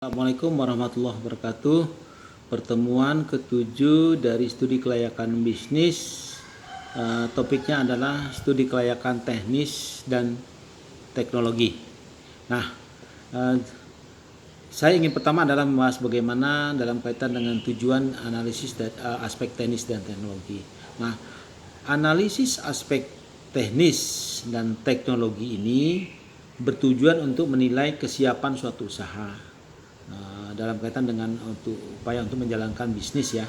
Assalamualaikum warahmatullahi wabarakatuh. Pertemuan ke-7 dari studi kelayakan bisnis. Topiknya adalah studi kelayakan teknis dan teknologi. Nah, saya ingin pertama adalah membahas bagaimana dalam kaitan dengan tujuan analisis aspek teknis dan teknologi. Nah, analisis aspek teknis dan teknologi ini bertujuan untuk menilai kesiapan suatu usaha dalam kaitan dengan upaya untuk menjalankan bisnis ya,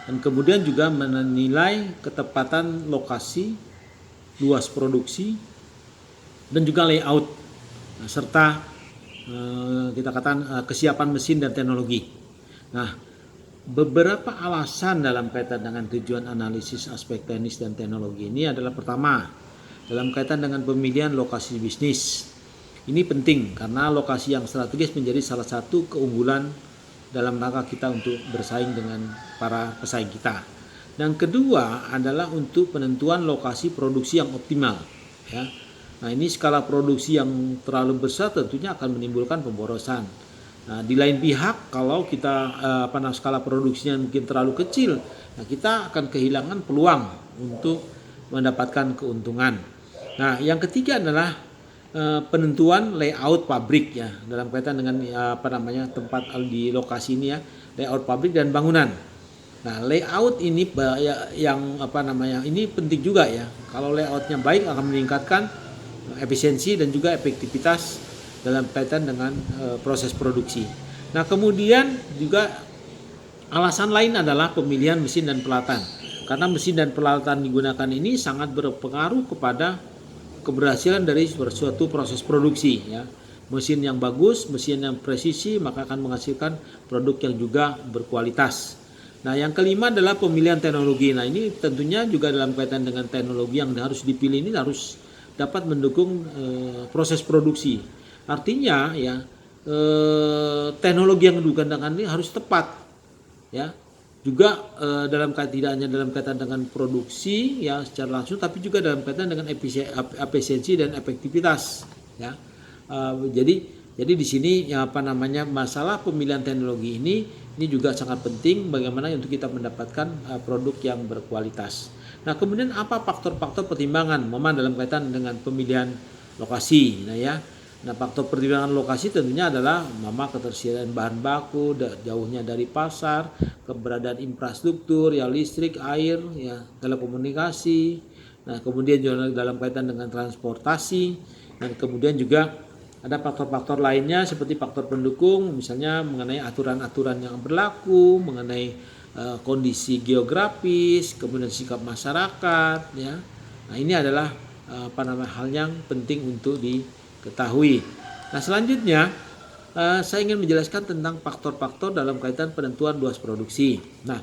dan kemudian juga menilai ketepatan lokasi, luas produksi, dan juga layout, serta kita katakan kesiapan mesin dan teknologi. Nah, beberapa alasan dalam kaitan dengan tujuan analisis aspek teknis dan teknologi ini adalah: pertama, dalam kaitan dengan pemilihan lokasi bisnis. Ini penting karena lokasi yang strategis menjadi salah satu keunggulan dalam rangka kita untuk bersaing dengan para pesaing kita. Dan kedua adalah untuk penentuan lokasi produksi yang optimal. Ya. Nah, ini skala produksi yang terlalu besar tentunya akan menimbulkan pemborosan. Nah, di lain pihak kalau kita skala produksinya mungkin terlalu kecil, nah kita akan kehilangan peluang untuk mendapatkan keuntungan. Nah, yang ketiga adalah penentuan layout pabrik ya, dalam kaitan dengan tempat di lokasi ini ya, layout pabrik dan bangunan. Nah, layout ini ini penting juga ya. Kalau layoutnya baik akan meningkatkan efisiensi dan juga efektivitas dalam kaitan dengan proses produksi. Nah, kemudian juga alasan lain adalah pemilihan mesin dan peralatan. Karena mesin dan peralatan digunakan ini sangat berpengaruh kepada keberhasilan dari suatu proses produksi ya. Mesin yang bagus, mesin yang presisi, maka akan menghasilkan produk yang juga berkualitas. Nah, yang kelima adalah pemilihan teknologi. Nah, ini tentunya juga dalam kaitan dengan teknologi yang harus dipilih ini harus dapat mendukung proses produksi. Artinya ya, teknologi yang digunakan ini harus tepat ya. Juga tidak hanya dalam kaitan dengan produksi ya secara langsung, tapi juga dalam kaitan dengan efisiensi dan efektivitas ya. Jadi di sini ya masalah pemilihan teknologi ini juga sangat penting bagaimana untuk kita mendapatkan produk yang berkualitas. Nah, kemudian apa faktor-faktor pertimbangan dalam kaitan dengan pemilihan lokasi. Nah, faktor pertimbangan lokasi tentunya adalah ketersediaan bahan baku, jauhnya dari pasar, keberadaan infrastruktur, ya listrik, air, ya telekomunikasi. Nah, kemudian juga dalam kaitan dengan transportasi, dan kemudian juga ada faktor-faktor lainnya seperti faktor pendukung, misalnya mengenai aturan-aturan yang berlaku, mengenai kondisi geografis, kemudian sikap masyarakat, ya. Nah, ini adalah hal yang penting untuk diketahui. Nah, selanjutnya saya ingin menjelaskan tentang faktor-faktor dalam kaitan penentuan luas produksi. Nah,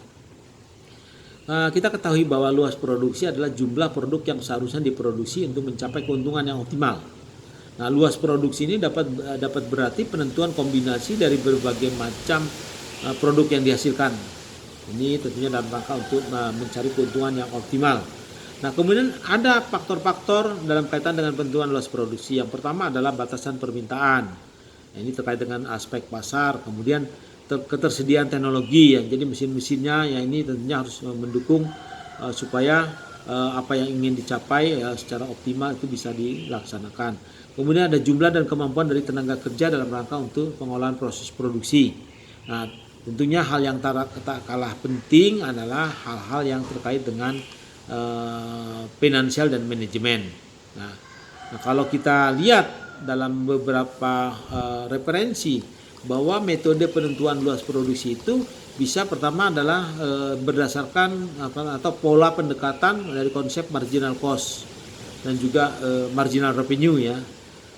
kita ketahui bahwa luas produksi adalah jumlah produk yang seharusnya diproduksi untuk mencapai keuntungan yang optimal. Nah, luas produksi ini dapat berarti penentuan kombinasi dari berbagai macam produk yang dihasilkan. Ini tentunya dalam rangka untuk mencari keuntungan yang optimal. Nah, kemudian ada faktor-faktor dalam kaitan dengan penentuan luas produksi. Yang pertama adalah batasan permintaan. Nah, ini terkait dengan aspek pasar. Kemudian ketersediaan teknologi ya. Jadi mesin-mesinnya ya ini tentunya harus mendukung supaya apa yang ingin dicapai ya, secara optimal itu bisa dilaksanakan. Kemudian ada jumlah dan kemampuan dari tenaga kerja dalam rangka untuk pengolahan proses produksi. Nah, tentunya hal yang tak kalah penting adalah hal-hal yang terkait dengan finansial dan manajemen. Nah, kalau kita lihat dalam beberapa referensi bahwa metode penentuan luas produksi itu bisa pertama adalah berdasarkan atau pola pendekatan dari konsep marginal cost dan juga marginal revenue ya.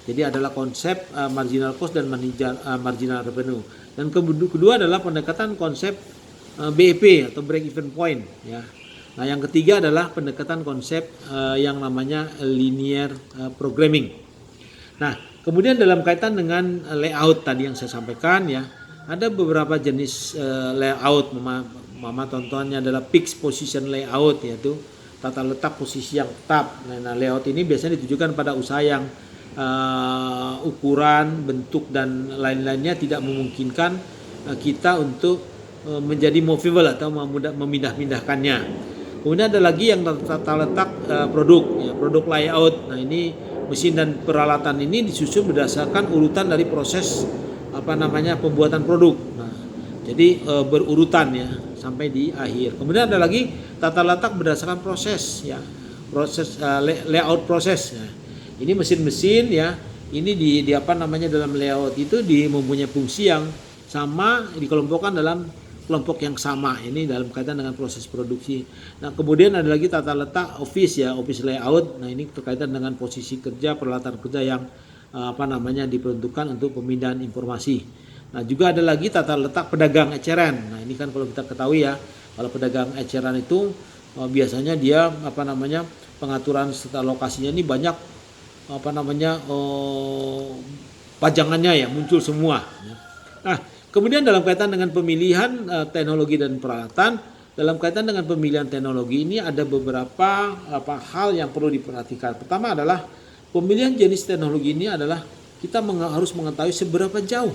Jadi adalah konsep marginal cost dan marginal revenue. Dan kedua adalah pendekatan konsep BEP atau break even point ya. Nah, yang ketiga adalah pendekatan konsep yang namanya linear programming. Nah, kemudian dalam kaitan dengan layout tadi yang saya sampaikan ya, ada beberapa jenis layout. Contohnya adalah fixed position layout, yaitu tata letak posisi yang tetap. Nah, layout ini biasanya ditujukan pada usaha yang ukuran, bentuk dan lain-lainnya tidak memungkinkan kita untuk menjadi movable atau memindah-mindahkannya. Kemudian ada lagi yang tata letak produk, ya, produk layout. Nah ini mesin dan peralatan ini disusun berdasarkan urutan dari proses pembuatan produk. Nah, jadi berurutan ya sampai di akhir. Kemudian ada lagi tata letak berdasarkan proses ya, proses layout proses. Ya. Ini mesin-mesin ya, ini di dalam layout itu mempunyai fungsi yang sama, dikelompokkan dalam kelompok yang sama, ini dalam kaitan dengan proses produksi. Nah kemudian ada lagi tata letak office ya, office layout. Nah ini berkaitan dengan posisi kerja, peralatan kerja yang diperuntukkan untuk pemindahan informasi. Nah juga ada lagi tata letak pedagang eceran. Nah ini kan kalau kita ketahui ya, kalau pedagang eceran itu biasanya dia pengaturan serta lokasinya ini banyak pajangannya ya, muncul semua. Nah kemudian dalam kaitan dengan pemilihan teknologi dan peralatan, dalam kaitan dengan pemilihan teknologi ini ada beberapa hal yang perlu diperhatikan. Pertama adalah pemilihan jenis teknologi ini adalah kita harus mengetahui seberapa jauh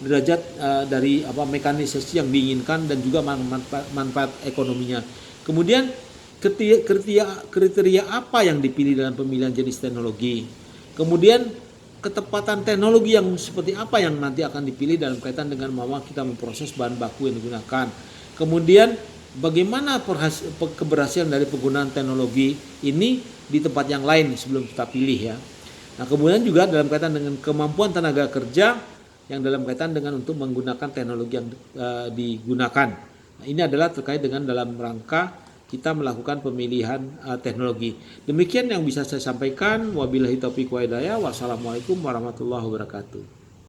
derajat dari mekanisasi yang diinginkan dan juga manfaat ekonominya. Kemudian kriteria apa yang dipilih dalam pemilihan jenis teknologi. Kemudian ketepatan teknologi yang seperti apa yang nanti akan dipilih dalam kaitan dengan bahwa kita memproses bahan baku yang digunakan. Kemudian bagaimana keberhasilan dari penggunaan teknologi ini di tempat yang lain sebelum kita pilih ya. Nah kemudian juga dalam kaitan dengan kemampuan tenaga kerja yang dalam kaitan dengan untuk menggunakan teknologi yang digunakan. Nah, ini adalah terkait dengan dalam rangka kita melakukan pemilihan teknologi. Demikian yang bisa saya sampaikan. Wabillahi taufiq wa hidayah. Wassalamualaikum warahmatullahi wabarakatuh.